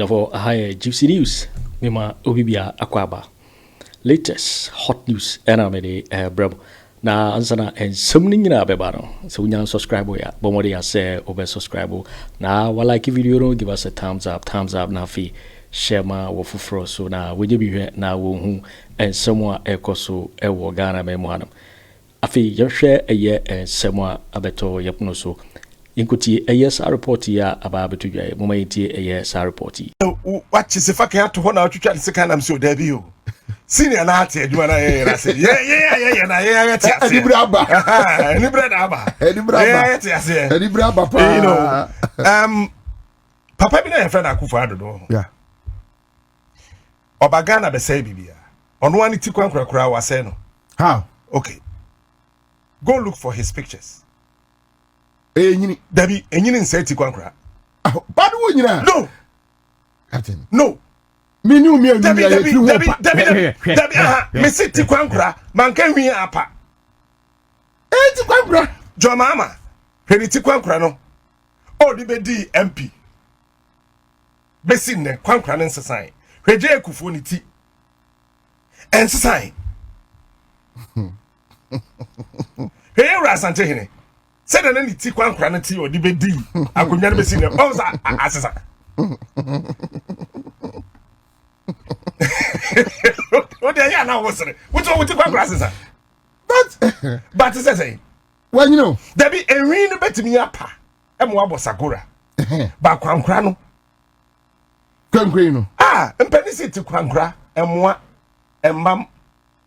for high juicy news. Mima Obibia Akwaba. Latest hot news. Enamede brabo. Na ansana and something in Abebano. So we can subscribe. Bomodi say over subscribe. Na like video no give us a thumbs up na fi share ma wo fufro so na we be here na wo hu and someone ekoso e wo Ghana me mo anam. Afi ye share eye and someone abeto yepno so. Inkuti AS report ya aba betu dwa mo mayiti AS report. What is if I can to hona twitwa se kan am so dabi o. Senior na ate adwuma na ye say yeah na ye ate ase. Anibra ba. Anibra da ba. Anibra ba. Yeah ate ase. Anibra ba pa. You know. Papa bi na your friend Akufo Addo. Yeah. Obagana be say bibia. Ono ani ti kwankura wa say no. How? Okay. Go look for his pictures. Enyini Dabi enyini nse ti kwankura. Badu wo nyina. No. Captain. No. Me knew me Dabi me sit ti kwankura man kan wi apa. Ti kwankura. Jo mama. Hwedi ti kwankura no. O di be di MP. Besin ne kwankura ne nsesan. Hweje Akufo ni ti. Ensesan. Hey Asante hene. Said an any tea kwankura na tea or di be di. Akonya be sin ne. O za asesa. What they are now was it? What's all with the asesa? But say well, you know, there be a ring bet me up. Emwa Sakura. Ba kwankura no. Kwankura no. Mpani sit kwankura emwa emmam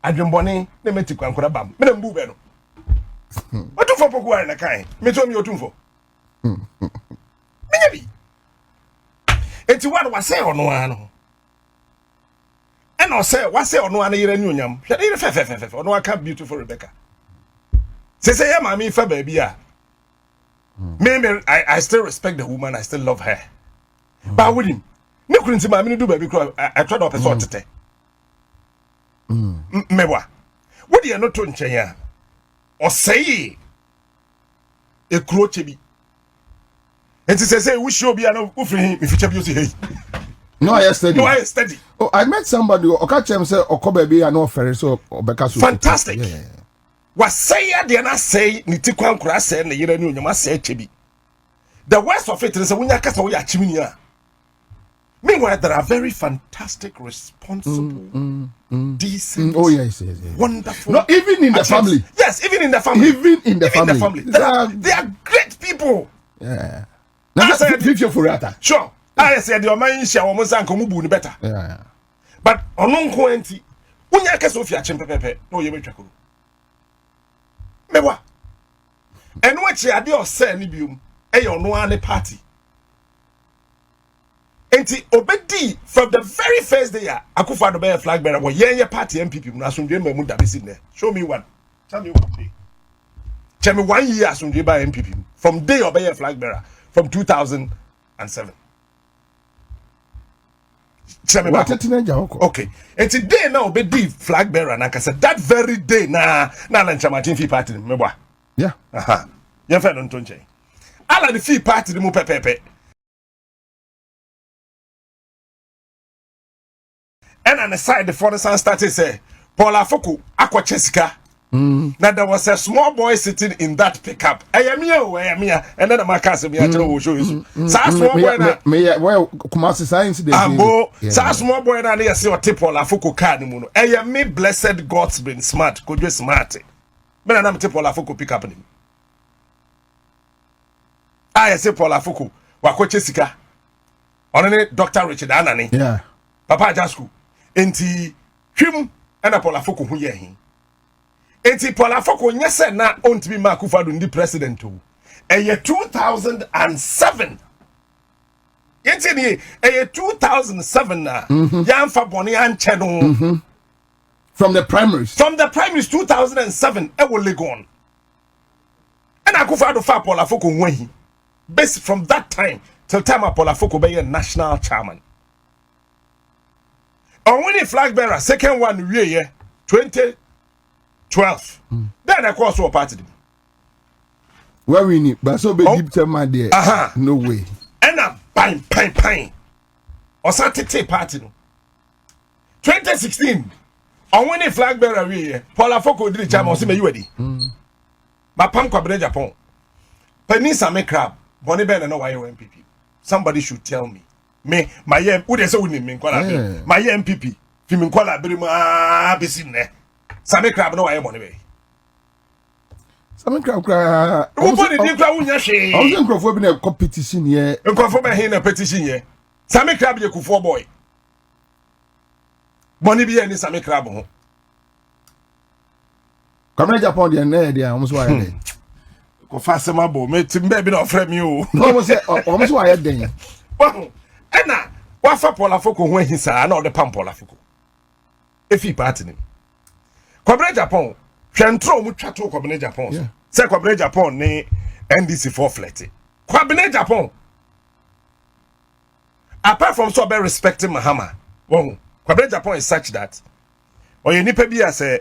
adwembone na meti kwankura bam. Me na mbu be no. What for Kwaku Annan kan? Me to me otumfo. Me bi. Enti what was say ono ano. And I say what say ono ano yere nyonyam. Hwede yere fe ono aka beautiful Rebecca. Say yeah mami fa baby a. Me I still respect the woman, I still love her. But with him, me couldn't see mami do baby cry. I tried to person tete. Mewa. What do you not to nchen ya? Or say a croche bi. And to say we should be an offering if you check you say no I study. No I study. Oh, I met somebody or catch him say or come baby and offer so or because fantastic. Yeah. Was say they na say ni ti kwankura say na yere ni onyama say chebi. The worst of it is when you kasa we achiminia. Meanwhile, there are very fantastic, responsible, decent, yes. wonderful. No, even in the family. Yes, even in the family. Even in the family. They are great people. Yeah. Now, Akufo Addo Atta. Sure. I said your man share almost uncle Mubu better. Yeah. But on enti, when you kasa ofia chempepepe, no you betwako. Mewa. And what you ade say ni bium, e your no ane party. Enti obedi from the very first day Akufo Addo be flag bearer wo yen party NPP na asundwe mamu da be sit there. Show me one. Tell me one day. Tell me 1 year asundwe by NPP from day obey flag bearer from 2007. Tell me what. Okay. Enti day now obedi flag bearer na kasa that very day na Lanchamartin fi party mebwa. Yeah. Aha. Yen fa don tonche. Ala the fi party mu pepepe. And on the side, the father son started say, Paul Afoko, Aqua Chesica. Now there was a small boy sitting in that pickup. Aremeyaw, and then my cousin will show you. So small boy, well, Kumasi science. So small boy, and I see what tip Paul Afoko card. Ayami blessed God's been smart, could you smart? But I'm tip Paul Afoko pick up him. I say Paul Afoko, Aqua Chesica. On Dr. Richard Annan. Yeah. Papa Agyarko. Enti hwim ena Paul Afoko hu ye hin. Enti Paul Afoko nyese na ontimi ma Akufo Addo ndi president o. Eye 2007. Enti ni eye 2007 na Gyamfi boni anche no. From the primaries. From the primaries 2007 e wo Legon. Ena Akufo Addo fa Paul Afoko hu hin. Based from that time till time Paul Afoko be national chairman. On winning flag bearer, second one year 2012. Then I cross our party. Where we need, but so be deep term my dear. No way. And I'm pine. Osatete party no 2016 on when the flag bearer we Paul Afoko did the chairman say me you ready ma pam Kwabena Agyapong Tɛnii Sammy crab Bonnie Ben and no why NPP somebody should tell me my who they say we need me kwala my NPP fi me kwala bere ma besi ne Sammy crab no why money be Sammy crab who put it in crowd unya hwe I was nkrofo bi na competition here nkrofo be hin na petition here Sammy crab ye Akufo boy money be any Sammy crab ho Kwabena Agyapong de na de almost why dey ko fasema bo me timbe bi na ofre mi o no almost why dey well ena wa fa Paul Afoko ho ahisa na o de pam Paul Afoko efi party ni Kwabena Agyapong hwentro mu twato Kwabena Agyapong say Kwabena Agyapong ni NDC for flirty Kwabena Agyapong apart from so be respecting Mahama well Kwabena Agyapong is such that oye nipa bi say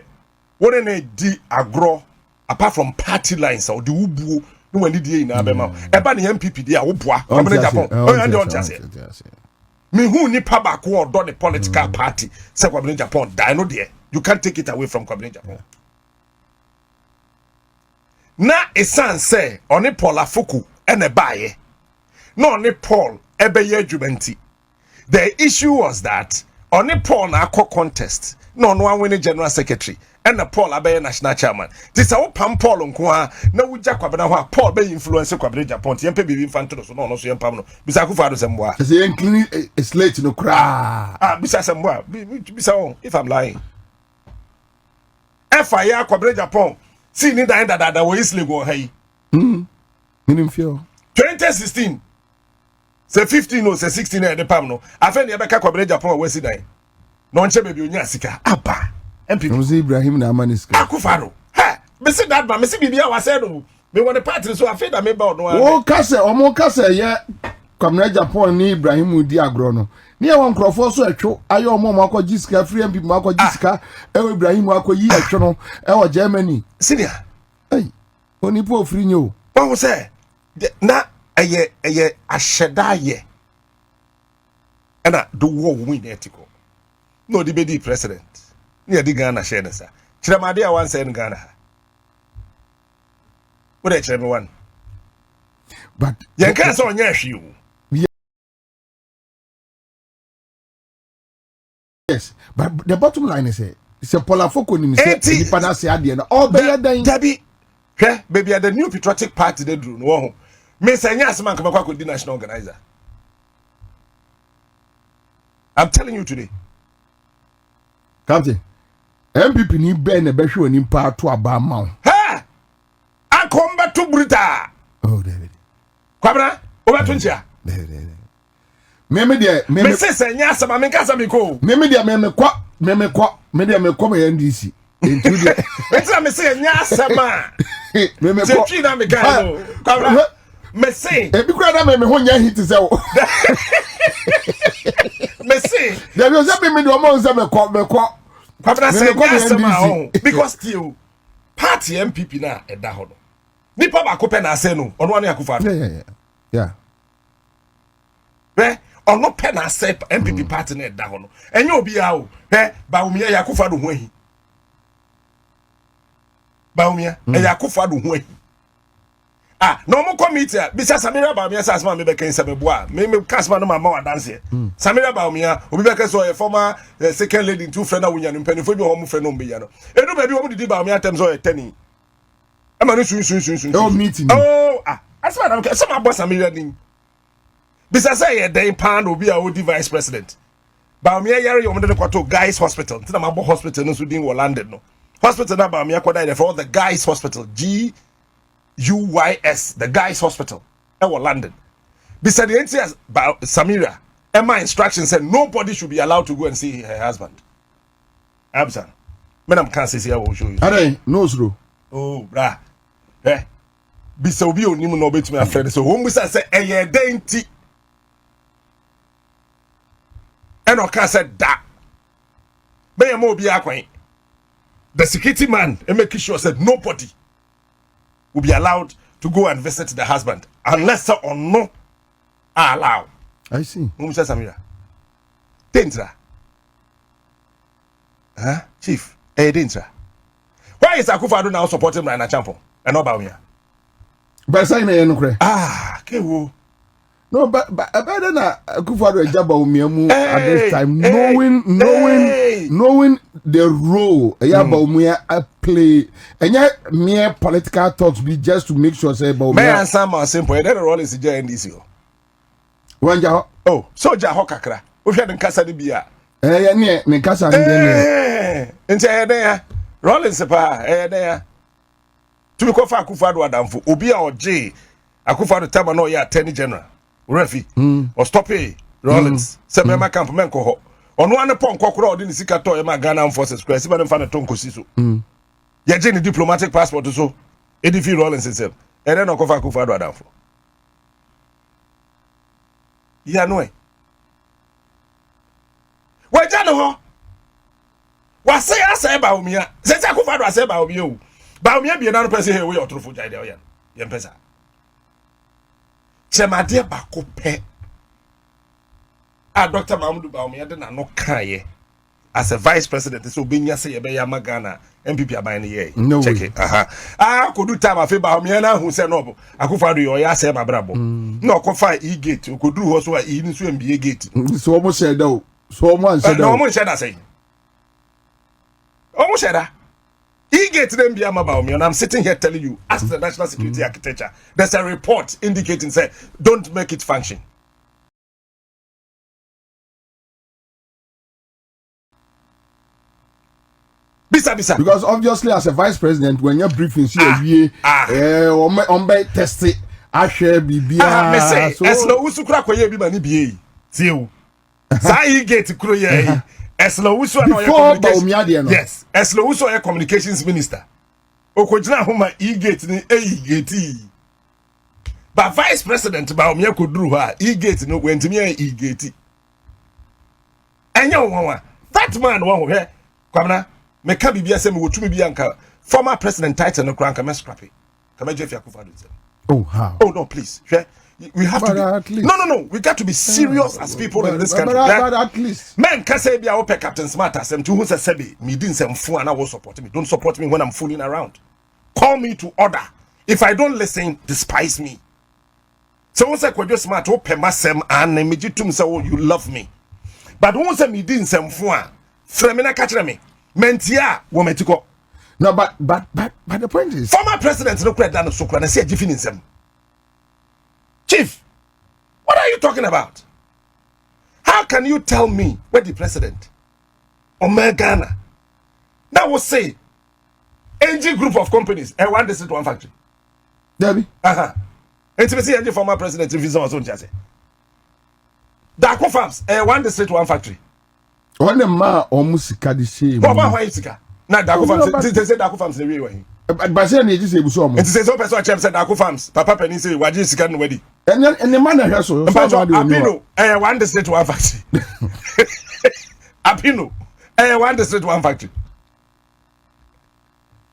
wona na di agro apart from party lines or the ubuo no when die na be ma e ba ne NPP dia wo boa Kwabena Agyapong o yan de on chase me who nipa ba ko odo the political party say Kwabena Agyapong die no there you can't take it away from Kwabena Agyapong na esan say oni Paul Afoko ene baaye no oni Paul ebe ye adwumanti the issue was that oni Paul na akọ contest no win general secretary and the Paul Abe national chairman. This our Pam Paul Nkwa na wuja Kwabena ho Paul be influence Kwabena Agyapong yempe be infantro so no so yempam no bisa Akufo Addo semboa say including a slate no cry bisa semboa bisa on if I'm lying FIA Kwabena Agyapong see ni da da we isle go hai minim feel 2016 say 15 no say 16 e de pam no afa ne ebeka Kwabena Agyapong we si dan no nche be bi onya sika aba NPP Mzee Ibrahim na Amaniska Akufo Addo me see that man me see bibia wa say no me want the party so afei da me ba no o kase omo kase ye Kwabena Agyapong ni Ibrahim di agro no ni e won krofo so atwo aye omo mo akọ gisika free NPP mo akọ gisika e Ibrahim akọ yi atwo no e wo Germany senior oni po free nyo o say na eye asheda ye na do wo win etiko no the be president ni di Ghana share na sa Kyeremade a wan say in Ghana what dey Kyeremade one but yen kan say onya hwe o yes but the bottom line is say Paul Afoko ni say nipa na say ade na all be dan dabi hwe baby the new patriotic party dey do no ho me say nya asema nka makwa di national organizer I'm telling you today Captain NPP ni be na be hwe oni pa to aba ma ha akomba to bruta oh David Kwabena obeto ntia me say say nya asema me nka asema ko me dia me kwa me NDC entu dia etra me say nya asema me ko twi na me ga no Kwabena me say e bi kura na me ho nya hit se o me say there was a me do mo say me ko Kwabena say nya asema because still party MPP na eda ho no nipa ba ko pe na say no ono ane Akufo Addo yeah ono pe na say MPP party na eda ho no enye obi a o Bawumia Akufo Addo ho ahi Bawumia Akufo Addo ho ahi no mo committee bisa Samira Bawumia say asma me be kan sebeboa me kasma no mama wa dance Samira Bawumia obi be kan so a former second lady two friend na wunya no mpanifo bi ho mo friend no mbe ya no edu ba bi ho mo didi Bawumia tem so Tɛnii ama no sun oh meeting asma na me some boss Samira din bisa say ye den pan obi a odi vice president Bawumia yare yo mo de kwato guys hospital tina mabo hospital no so din wo London no hospital na Bawumia kwada for the guys hospital GUYS the guys hospital in London beside the NTS Samira my instruction said nobody should be allowed to go and see her husband Absan madam can't say I will show you are no zero oh bra bisa obi onim no betumi afrede so won bisa say eye denti and oka said da be mo obi akwan the security man make sure said nobody will be allowed to go and visit the husband unless or no are allowed. I see. Samira. Dentra. Huh? Chief, Dentra. Why is Akufo Addo now supporting Bawumia Campaign and not Bawumia? But say no cry. Kewo. No, but better than Akufo Addo Bawumia at this time, knowing the role Bawumia play, and yet mere political talks be just to make sure say Bawumia. May answer my simple. That role is the NDC. So Kakra. We had in Casa de Bia. Ne Casa de Bia. Rollins there. To be called Akufo Addo Adamfo, Obia or J. Akufo Addo Tabano ya Attorney General. Refi or stop it. Rollins. Samira camp menko. On one upon Kokro didn't see Kato ma Ghana forces square. Even fan a tonko siso. Ya Jenny diplomatic passport so. Edifi Rollins himself. And then Akufo Addo Adamfo. Ya no. Why Jano? Was say Bawumia? Say Akufo Addo say Bawumia. Bawumia be another person here we are through for Jaya. Yempesa. Chemade bako pe. Dr. Mahamadu Bawumia did not cry as a vice president. So being say a Bayama Ghana, NPP abayne ye. No check it. Could do time of Bawumia who said no. Akufo Addo ya say my brabo. No, could e-gate. Could do also a e be a gate. So almost said though. So almost said no one said that say. Almost said that. E-gate them be Bawumia, and I'm sitting here telling you, as the national security architecture, there's a report indicating say don't make it function. Bisa. Because obviously, as a vice president, when you're briefing, see on by test it, I share BB. So, as no Owusu crack where you be mani be. See you. Say gate kroye. As no Owusu no yes. As no Owusu a communications minister. Okojina homa e-gate ni e-gate. But vice president Bawumia could do her e-gate no went me e-gate. Enya won that man won here. Kwabena me ka bibia se me wotumi bia nka former president title no kranka me scrap it. Kama Gyamfi Akufo Addo. Oh how? Oh no, please. We have to be, no. We got to be serious as people in this country. At least. Men can say be our Captain Smart as them to who says me didn't say and I will support me. Don't support me when I'm fooling around. Call me to order. If I don't listen, despise me. So once I Kojo Smart open masem and me jitum say you love me. But once me didn't say Fremina catch me. Mentia wometiko. No, but the point is former president no credit and so and say Gyamfi himself. Chief, what are you talking about? How can you tell me where the president or Ghana that will say NG group of companies and one district, one factory? Debbie? Intimacy NG former president in Visa was on Jazzy. Darko farms and one district, one factory. One ma almost the same. What about Sika? Now Darko farms, they say Darko farms the real way. But say you just able so. It says so person Chem said Darko farms. Papa Penny say waji Sika no wedi. And the man has so. Apino, one district, one factory. Apino, one district, one factory.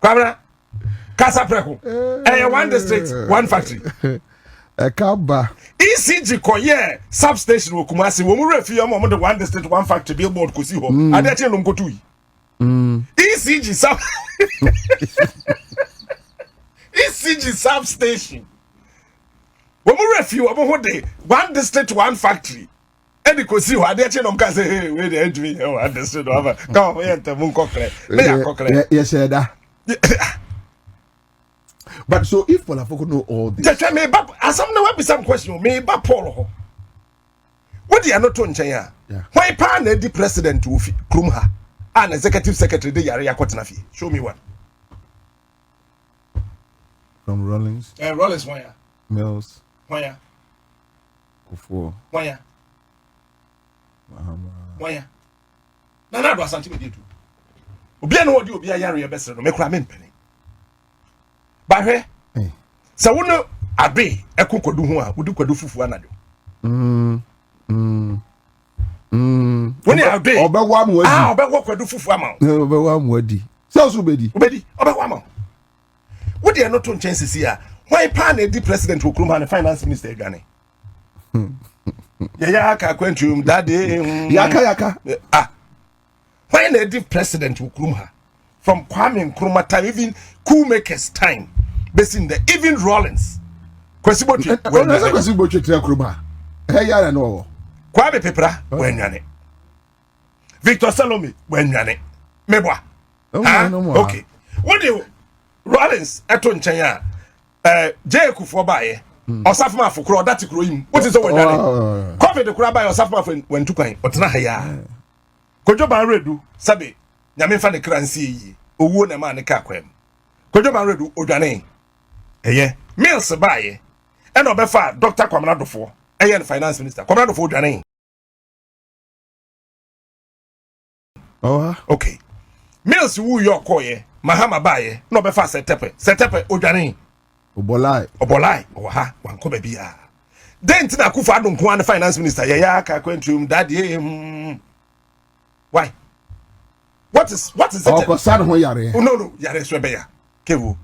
Kwabena, Casa Preco, one district, one factory. Kaba. ECG koye substation wo Kumasi wo mu refi am mo de one district one factory billboard ko si ho ade che no nkotu yi ECG sub ECG substation wo mu refi wo ho de one district one factory edi ko si ho ade che no nka say hey we dey do here one district one factory come here te mu nkokre me ya kokre yes da. But so if Polafoko know all this, just me be some question. Me ba Paul. What do you not to nchen ya? Why pa na di president wofi krum ha? An executive secretary de yare yakotena fi. Show me one. From Rollins. Rollins one ya. Mills. One ya. Kufo. One ya. Mahamadu. One ya. Na do Asante Bediatuo. Obi na odi obi yare ya besere no me kura me mpene. But hey, so we know abe ekokodu ho a wodi kwadu fufu anado. When you abe obewa mo adi. Obewa kwadu fufu ama. Obewa mo adi. So so bedi. Obewa ama. What dey not on chances here? Why pan the president wo krum and finance minister Ghana? yaka kwentum daddy Yaka. When a div president will Krumha from Kwame Nkrumah time, even Kumakers time, based in the even Rollins. Kwesibotu Kwesibotu Krumah. Hey, I know. Kwame Pepra, when yane. Victor Salome, when yane. Mebwa. Okay. What do you Rollins Aton Chanya? Jay Kufobaye. Osafma for Kro, that's Kroim. What is over there? Coffee the Kurabai or Safma when to kind, but Nahaya. Kojo Banredu, Sabi, Yamefa de Crancy, Owu na man kakwem. Kojo Banredu, Odane. Mills Baye, and Obefa, Dr. Kwabena Agyapong, and Finance Minister, Kwabena Agyapong. Okay. Mills Wu York Koye, Mahama Baye, no Befa Setepe, Odane. Obolai, Oha, Wanko Bebia. Then Tina Akufo Addo, Finance Minister, Yaka Quentum, Daddy. Why? What is it? No, yare swebeya. Kevu.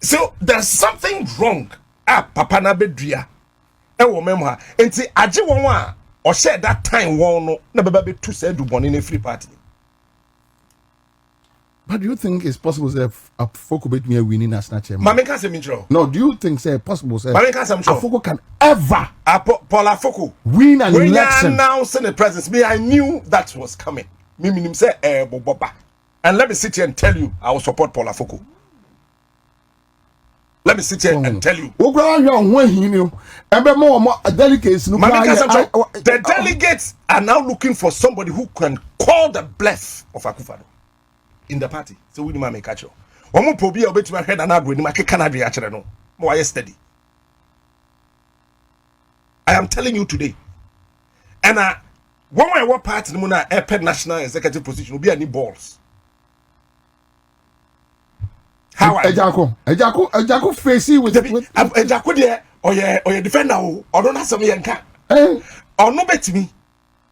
So there's something wrong. Papa na bedria. Ewo memha. Enti aje won a o share that time won no na beba be tu say do boni in a free party. But do you think it's possible that Afoko bet me winning national chairman? Mame can say mitro. No, do you think say possible say Afoko can ever Paul Afoko win an election? When announcing the presence, me I knew that was coming. Me minim say boba. And let me sit here and tell you I will support Paul Afoko. Let me sit here and tell you. The delegates are now looking for somebody who can call the bluff of Akufo Addo in the party. So we need to make catch. Omo pobi obeti ma head and agro ni ma ke Canada ya chere no. Mo wa steady. I am telling you today. And one way what party no na airped national executive position will be any balls. How Agyarko facing with Agyarko there or your defender or don't have some yanka. Or no bet me.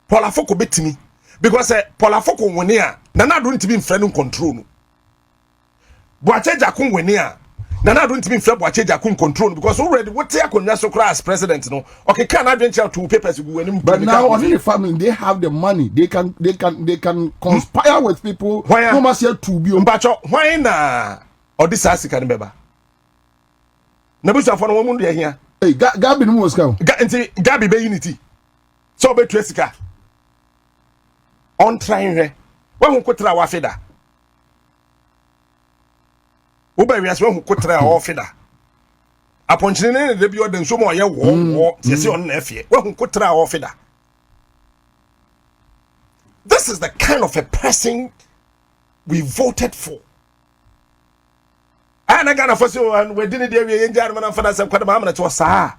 Paul Afoko bet me. Because Paul Afoko when here, Nana don't be in friend control. Boakye Agyarko when here, Nana don't be in friend Boakye Agyarko control because already what take on so class president no. Okay, can I venture two papers but now only the family they have the money. They can conspire with people. Why no must here to be why na or this Africa remember. Nabusa for no woman here. Hey, Gabby no was come. Gabby be unity. So be Tresika. On trying her. When who kotra wa feda. Oba wiase when who kotra wa feda. Aponchine ne bi oden so mo ye wo yesi on na afie. When who kotra wa feda. This is the kind of a person we voted for. And I got a and we didn't do we enjoy for some Mahamadu to sa.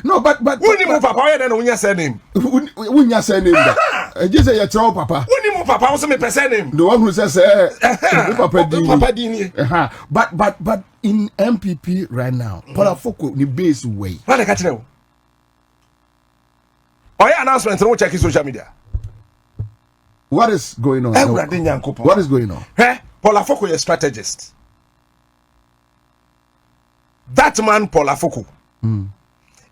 No, but when you move papa, then when you say name. When you say name. Just say your child papa. When you move papa, also me person name. The one who says Papa Dini. But in NPP right now, Paul Afoko the base way. What I catch now? Oh yeah, announcement no check social media. What is going on? What is going on? Paul Afoko is a strategist. That man, Paul Afoko.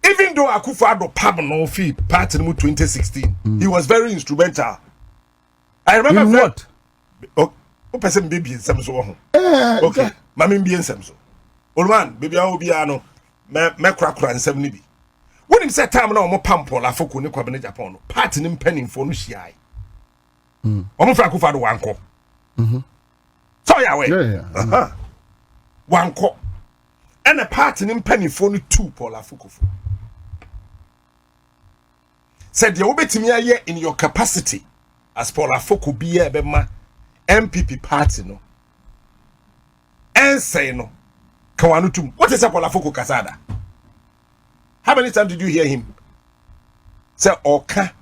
Even though Akufo Addo pardon no fee party in 2016, he was very instrumental. I remember in what? Oh, person baby in some so. Okay, mammy be in some so. Old man, baby, I will be ano. Me crack and 70 be. When him said time now, more pump Paul Afoko ni Kwabena Agyapong. Party in penning for no shy. Omo fra Akufo Addo wanko. So yeah. Wanko. And a party in penny for two Paul Afoko. Said you obey me here in your capacity as Paul Afoko be a bema NPP party no. And say no. Kawanutum. What is a Paul Afoko Kasada? How many times did you hear him? Say Oka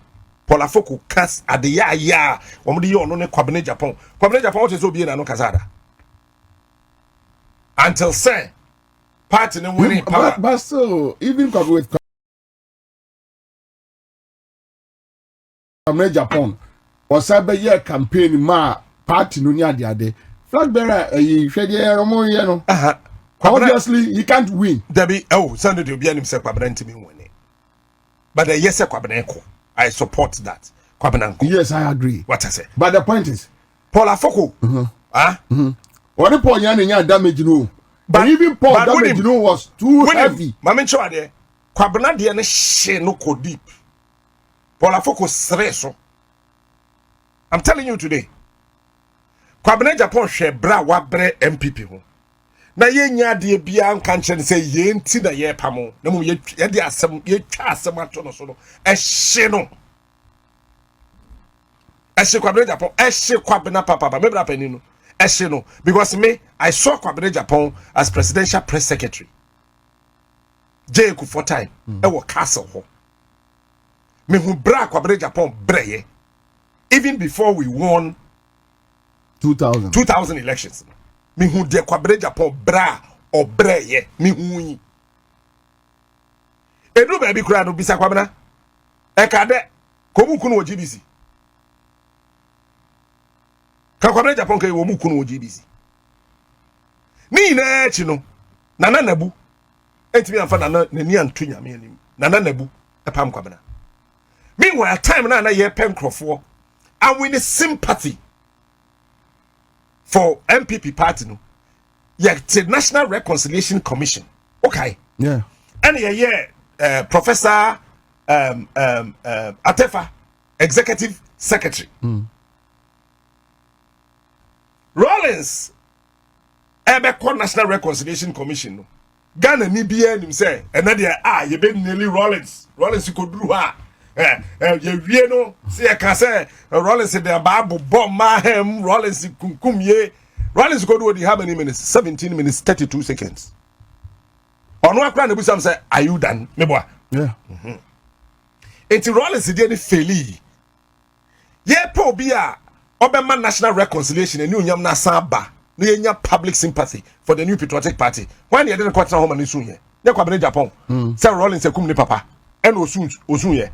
Paul Afoko kas at the ya. Omudi yo no ne Kwabena Agyapong. Kwabena Agyapong what is obi na no Kasada. Until say party no winning power. But so even with Kwabena Agyapong or Sabe campaign ma party no nya de flag bearer hwede romo ye no Obviously, he can't win. Debbie, oh, Sunday to be an himself, Kwabena to me winning. But yes, Kwabena, I support that. Kwabena. Yes, I agree. What I say. But the point is, Paul Afoko. What the point you damage no. But even Paul damage no was too heavy. Mama Chua there. Kwabena de ne she no ko deep. Paul Afoko sreso. I'm telling you today. Kwabena Agyapong she bra wa bre MPP ho. Na ye nya de bia nka nche say ye nti na ye pamo. Na mu ye de asem ye twa asem ato no so no. Ehye no. Ehye Kwabena Agyapong, ehye Kwabena papa, me bra pani no. Ehye no because me I saw Kwabena Agyapong as presidential press secretary. Jeku for time e wo castle ho. Me hu bra Kwabena Agyapong breye. Even before we won 2000 elections. Me hu de Kwabena Agyapong bra or breye me hu yi. Edu baby kura no bisa Kwabena. E ka de komu kunu o GBC. Ka Kwabena Agyapong kai wo mu kunu o GBC. Ni na echi no nana nabu. Entimi amfa nana nani antu nyame anim. Nana nabu e pam Kwabena. Meanwhile time na ye pen crofo and with the sympathy for NPP party no. Yet the National Reconciliation Commission. Okay. Yeah. And Professor Atefa, Executive Secretary. Rollins Ebeko National Reconciliation Commission no. Ghana ni bia nim say enade ye be nearly Rollins could do ye wie no say ka say Rollins de babu bomb mahem Rollins kunkum ye Rollins go do how many minutes 17 minutes 32 seconds ono akra na busam say are you done me boy yeah enti Rollins dey ni faili ye po bia obema National Reconciliation eni unyam na saba na yenya public sympathy for the new patriotic party when ye dey kwatra home na isu ye ne Kwabena Agyapong say Rollins ekum ni papa and osun ye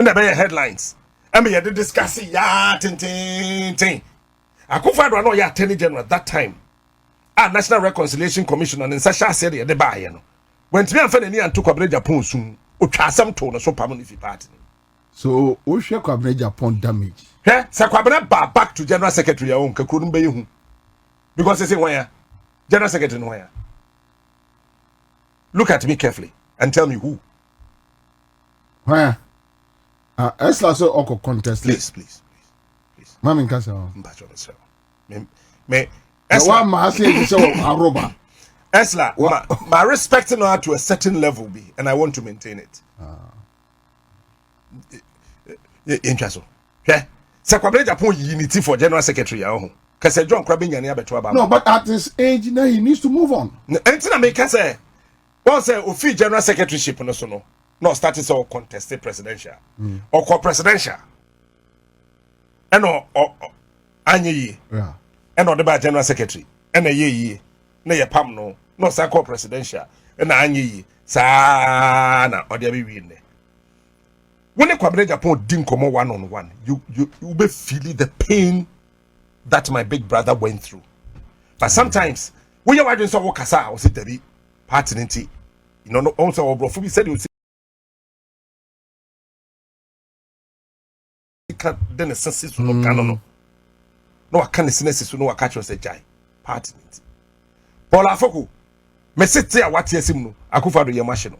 na be headlines and me dey discuss ya tin Akufo Addo no ya Attorney General at that time National Reconciliation Commission and Sasha said ye dey buy no when me amfa nani anto Kwabena Agyapong sun o twa asem to no so pam no fi party so o hwe Kwabena Agyapong damage say Kwabena back to General Secretary ya on kakuru mbe hu because they say why General Secretary no why look at me carefully and tell me who why Esla so oko contest please mami nkasa mbacho me Esla ma say say aroba Esla my respecting her to a certain level be and I want to maintain it interesting yeah say Kwabena Agyapong unity for General Secretary ya ho kase John Kwabena nyane abeto aba no but at his age now he needs to move on entina me kase once ofi General Secretaryship no so no started so contested presidential or co-presidential and anye yeah and the by General Secretary and ye na ye pam no sa co-presidential and anye sa na ode be wi ne when Kwabena Agyapong din komo one on one you be feeling the pain that my big brother went through but sometimes when you watching so kasa o say debi party nti no also obrofu bi said you can then a sense no canon no I can't sense no catch us a jai party nti Paul Afoko me sit here what yesim no Akufo Addo ye machine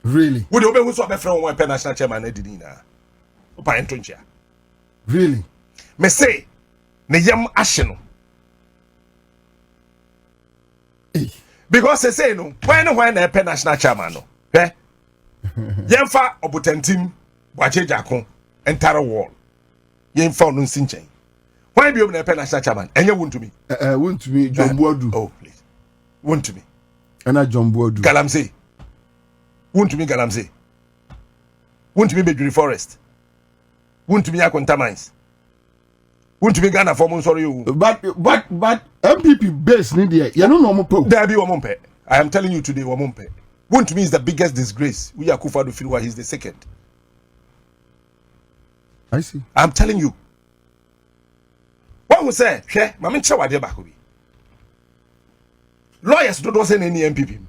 really we dey obe who so be friend one national chairman na didi na opa entonchia really me say ne yam ahye no because they say no when na pe national chairman no yemfa obotantim Boakye Agyarko entire wall yemfa no nsinchen when be na pe national chairman enye wontumi John Buadu oh please wontumi ana John Buadu galamsey wontumi galamsey wontumi bedwiri forest wontumi akonta mines wontumi Ghana for mo sorry you but MPP base ni there you know no mo po there be wo mo mpe I am telling you today wo mo mpe wontumi is the biggest disgrace we Akufo Addo feel why he's the second I see I'm telling you what we say hwe mama nche wade ba ko bi lawyers don't say any NPP.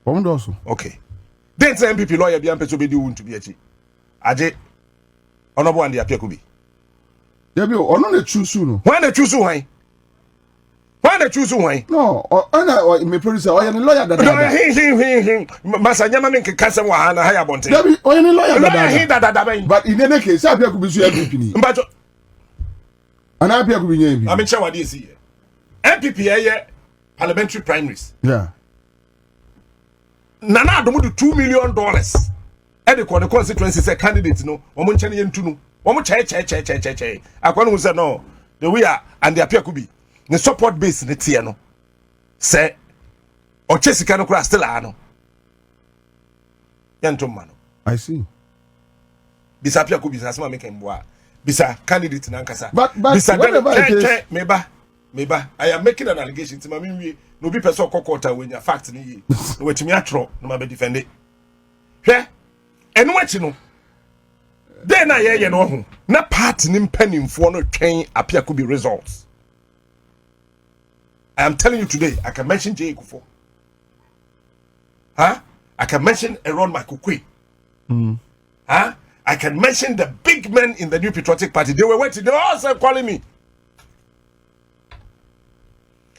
Also. Okay. Then say NPP lawyer be ampe so be do to be achi. Aje honorable and the appear could be. Yeah, be ono na choose no. Why na choose why? Why na choose why? No, or me producer or any lawyer that. Masa nyama me kasa wa na higher bonte. Yeah, be or any lawyer that. But in any case, appear could be so NPP ni. Mbajo. And appear could be NPP. I mean sure what this here. NPP parliamentary primaries. Yeah. Nana do $2 million. And the constituency say candidates no. Omo nchene yentu no. Omo che. Akwano who say no. The we are and the appear could be. The support base ne tie no. Say oche sika no kura still ano. Yantum mano. I see. This appear could be asema make mboa. Bisa candidate nankasa. But whatever it is. Meba, I am making an allegation to me. No be person kokota when your facts ni. No wait me atro. No ma be defend it. Hwe? Enu achi no. Den na ye no ho. Na party ni mpanimfo no twen apia could be results. I am telling you today, I can mention J. Akufo. Huh? I can mention Aaron Makukwe. Huh? I can mention the big men in the New Patriotic Party. They were waiting. They were also calling me.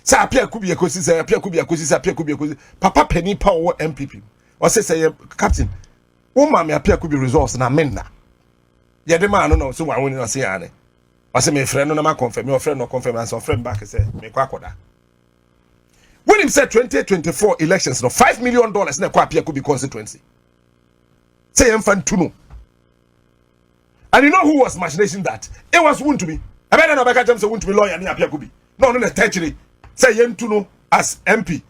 Say appear could be a cosi, say appear could be a cosi, say appear could be a cosi. Papa Penny Power MPP. Or say Captain. Oh, mammy appear could be resource and amenda. Yeah, the man no so I won't say ane. I say my friend no ma confirm, your friend no confirm, and so friend back say me kwakoda. When him said 2024 elections, no $5 million na kwa appear could be constituency. Say him fan tuno. And you know who was machination that? It was wound to me. I better not back say wound to be lawyer and appear could be. No, Tɛnii. Say yentuno as MP.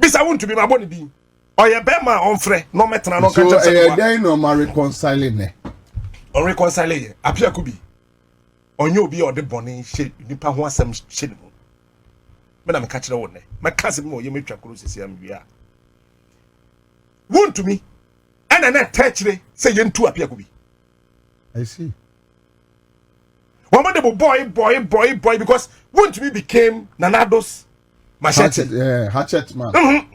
Bisa want to be my body be. Or ye be my own friend, no matter no so they no ma reconciling ne. Or reconciling appear could be. On you be or the bonny shit, nipa ho asem shit. Me na me catch the one. My cousin mo ye me twa cruise see am bia. Want to me. And na Tɛnii say yentu appear could be. I see. One boy, because want to be became Nanado's machete. Hatchet man.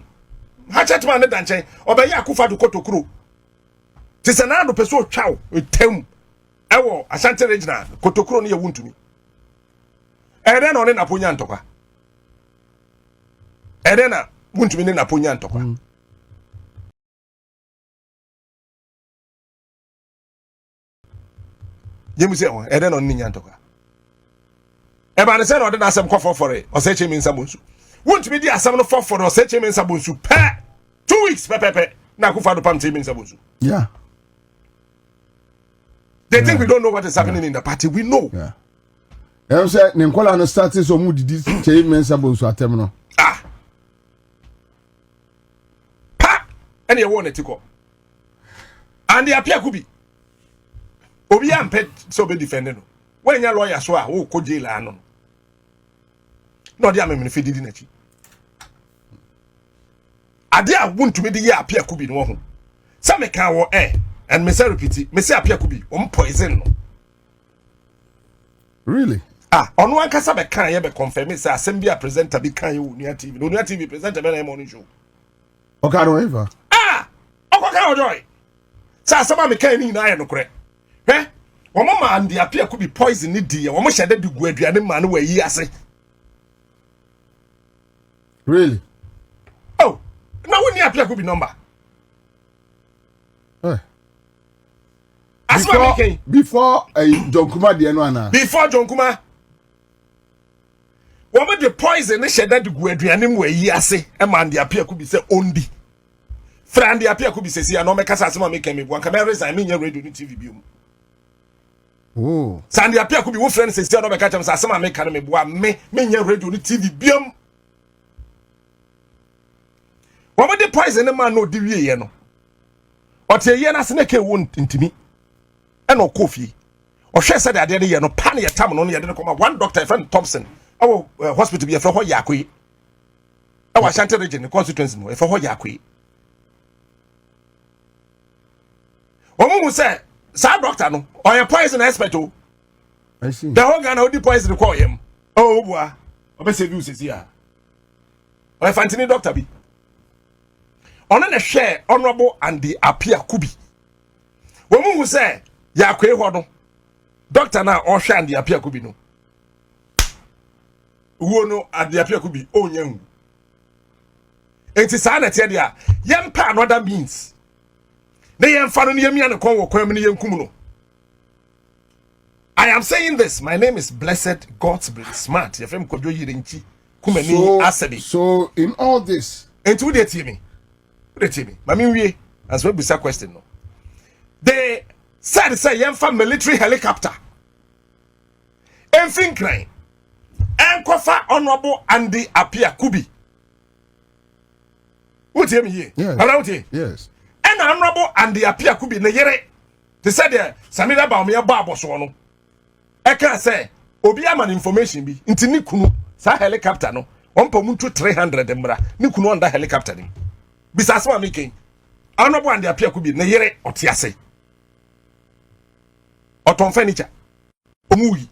Hatchet man, and say, Obey Akufo Addo Kotokuro. Tis an anno person chow with tem. Ewo, Asante Regina, Kotokuro near wound to me. And then on in Apunyan Toka. And then I want to be in Apunyan Toka. James say, and then on Ninyan Toka. Eba ne say no de na asem kwafo for it. O say chemi nsabonsu. Won't be the asem no for o say chemi nsabonsu. 2 weeks pepepe. Na Akufo Addo pam chemi nsabonsu. Yeah. They think we don't know what is happening in the party. We know. Yeah. Em say ne nkola no start so mu didi chemi nsabonsu atem no. Ah. Pa. Ene ye won etiko. And the appear could be. Obi ampe so be defending no. When your lawyer so who ko jail ano. No dia me fe didi na chi. Ade a won't me the year appear could be no ho. Some can wo and me say repeat me say appear could be poison no. Really? On one kasa be kan ye be confirm say assembly presenter be kan you Nua TV. Nua TV presenter be na morning show. Okay, no ever. Kwaku Addo. Say asama me kan ni na ye no kore. Eh? Mama and the appear could be poison ni di. Womo shade du gu aduane ma no wayi ase. Really? Oh, now when the appear could be number. Before John Kuma the no. Before John Kuma. Womo the poison ni shade du gu aduane ma wayi ase. E man the appear could be say ondi. Friend the appear could be say no make kasa asema make me wan camera resign me radio ni TV bi. Oh. Sandy appear could be wo friend say no be catch am say asema make can me boa me nya radio ni TV biam. Womo the poison man no di wie ye no. Ote ye na se na ke won ntimi. E no kofi. O hwe se de ade de ye no pan ye tam no ye de come one doctor friend Thompson. Oh hospital be e fe ho yakwe. E wa Asante region constituency no e fe ho yakwe. Omo say sa doctor no or a poison expert o. I see. The whole Ghana odi poison call him. Oh boy. Obe say you see here. o fantini doctor bi ono na share honorable and the apia kubi wo mu hu say ya kwe ho no doctor na o hwe and the apia kubi no wo no and the apia kubi onya hu enti sa na tie dia yempa another means na yemfa no yemia ne kon wo kwam ne yenkum no. I am saying this. My name is Blessed God's Brain Smart. Your friend Kojo Kyeremanteng. Kumeni Asante. So in all this, and who they tell me? Who they tell me? Mami we as well be a question no. They said say yemfa military helicopter. Enfin crime. Enkofa honorable Andy Apia Kubi. Who tell me here? Yes. Yes. And honorable Andy Apia Kubi ne yere. They said there Samira Bawumia babo so no. Eka say obi ama information bi nti ni kunu sa helicopter no onpa muntu 300 mra ni kunu onda helicopter ni bisase ma meken anobo ande apia ku bi na yere otiase oton furniture omuyi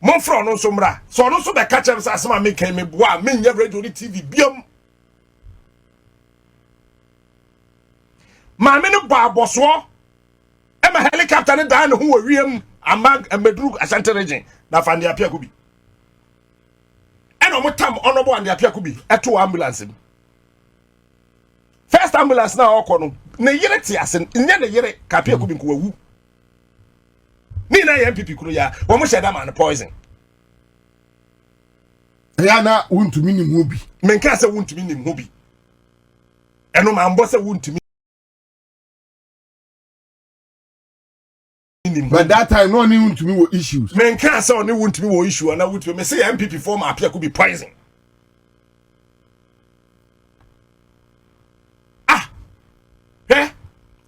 monfro no so mra so no so be ka chem sa ma meken me boa me nya radio ni TV biam ma me no baboso e ma helicopter ni dan ho wiem among Medru Asante region na fandi apia kubi eno motam honorable and apia kubi eto ambulance first ambulance na okono na yere ti asen nya na yere ka apia kubi nko wawu ni na NPP kuro ya wo mo sheda man poison ya na wuntumi nim hobi menka se wuntumi nim hobi eno ma mbo se wuntumi. But that time no any to me were issues. Men can't say only want to me were issue and I would me say MPP form appear could be poison.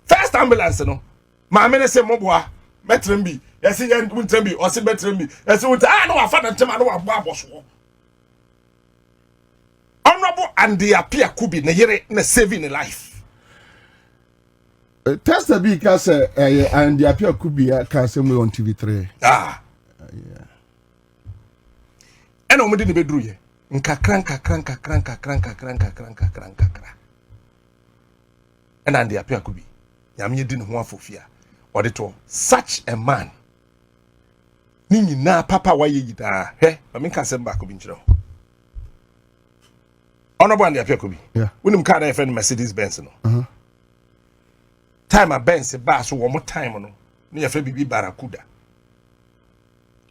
First ambulance no. My men say moboa metrembi. Yes yen wuntrembi or say metrembi. Yes wunta no afa dem no ababo so. Honorable and the appear could be na yere na saving a life. Test the big as and the appeal could be a cancer on TV3. Yeah. And on the bedroom, cranka. And the appeal could be Yami didn't want for fear. Or it all such a man. Nini na papa why you da he, I mean, can't send back of intro. Honorable and the appeal could be. Yeah. When him can't defend Mercedes Benz. Time a Benz ba so one more time no na ya fa bibi barakuda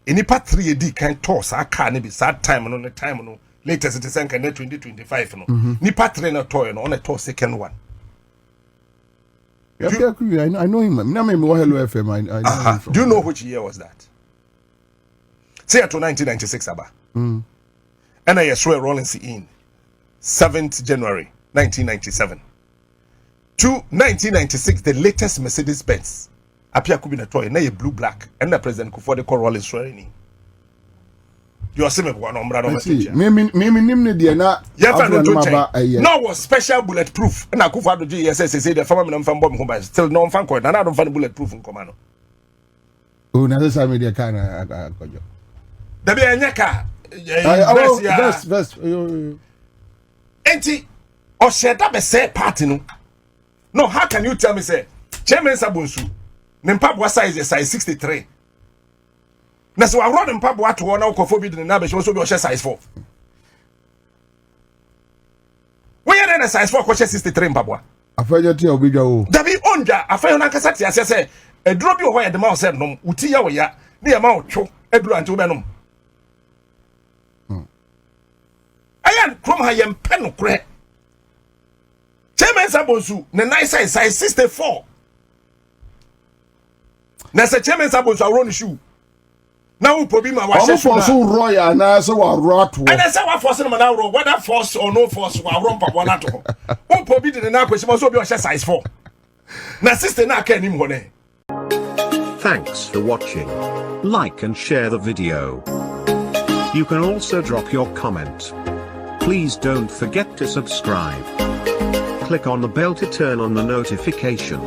eni pa 3D kan toss aka ne bi sad time no latest it is kan 2025 no ni pa 3 na toy no on a toss second one. Yeah, I know him. Na me Hello FM. I know him from. Do you know which year was that? Say to 1996 aba. And I swear rolling in 7th January 1997. To 1996, the latest Mercedes Benz appear could be a toy, na blue black, and the President Akufo Addo call rolling swearing. You are saying one umbrella on the no was special bulletproof. And Akufo Addo GSS say the farmer from bomb home still no fan coin, and I don't find bulletproof in command. Oh, now this I media can Kojo. The be a nyaka. Best. Enti or shed up a say party no. No, how can you tell me say Chairman Sabunsu Nimpabwa size is size 63. Na so I run Nimpabwa to one forbid in the also be size 4. Where then a size 4 question 63 Nimpabwa? I find your tea obijo. Dabi onja afa na kasati asese e drop you where the mouse said no uti ya we ya na ya ma otwo eduru anti wo benom. Ayan krom ha yem pen kure. Chairman Sabonsu, the nice size 64. Na se Chairman Sabonsu a run shoe. Now probably my wash. I'm for so royal na so wa rot. And I say what force na now roll, whether force or no force, wa run pa one ato. Who probably the na question so be size 4. Na sister na can him hone. Thanks for watching. Like and share the video. You can also drop your comment. Please don't forget to subscribe. Click on the bell to turn on the notification.